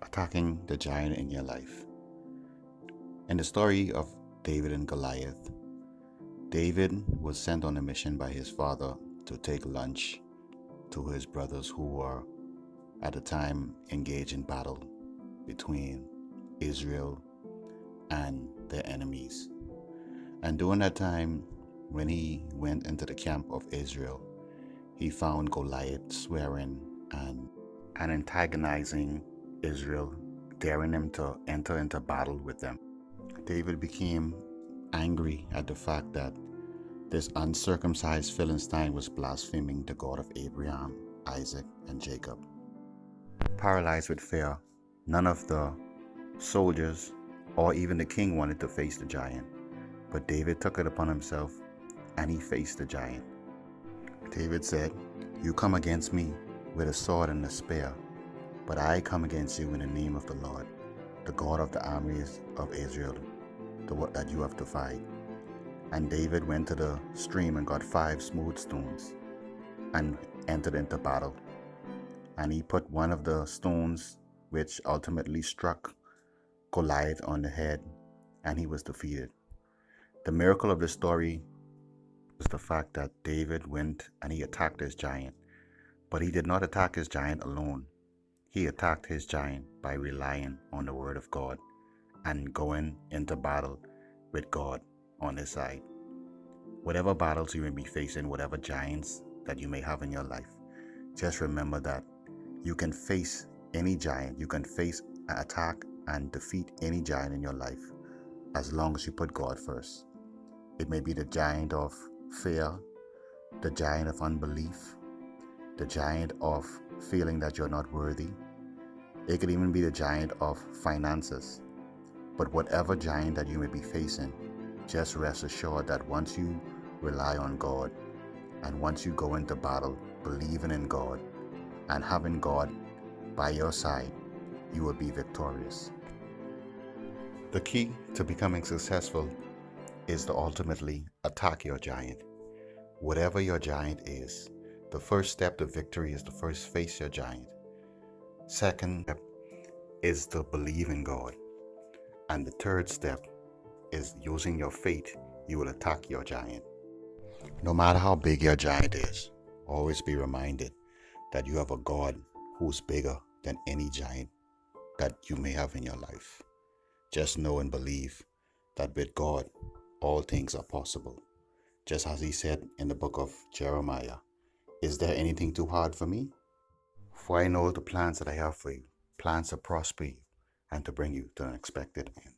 attacking the giant in your life. In the story of David and Goliath, David was sent on a mission by his father to take lunch to his brothers who were at the time engaged in battle between Israel and their enemies. And during that time, when he went into the camp of Israel, he found Goliath swearing and antagonizing Israel, daring them to enter into battle with them. David became angry at the fact that this uncircumcised Philistine was blaspheming the God of Abraham, Isaac, and Jacob. Paralyzed with fear, none of the soldiers or even the king wanted to face the giant, but David took it upon himself and he faced the giant. David said, "You come against me with a sword and a spear, but I come against you in the name of the Lord, the God of the armies of Israel, that you have to fight." And David went to the stream and got 5 smooth stones and entered into battle. And he put one of the stones, which ultimately struck Goliath on the head, and he was defeated. The miracle of the story was the fact that David went and he attacked his giant. But he did not attack his giant alone. He attacked his giant by relying on the word of God and going into battle with God on his side. Whatever battles you may be facing, whatever giants that you may have in your life, just remember that you can face any giant. You can face an attack and defeat any giant in your life as long as you put God first. It may be the giant of fear, the giant of unbelief, the giant of feeling that you're not worthy. It could even be the giant of finances. But whatever giant that you may be facing, just rest assured that once you rely on God and once you go into battle believing in God and having God by your side, you will be victorious. The key to becoming successful is to ultimately attack your giant. Whatever your giant is, the first step to victory is to first face your giant. Second step is to believe in God. And the third step is using your faith, you will attack your giant. No matter how big your giant is, always be reminded that you have a God who's bigger than any giant that you may have in your life. Just know and believe that with God, all things are possible. Just as he said in the book of Jeremiah, "Is there anything too hard for me? For I know the plans that I have for you, plans to prosper you and to bring you to an expected end."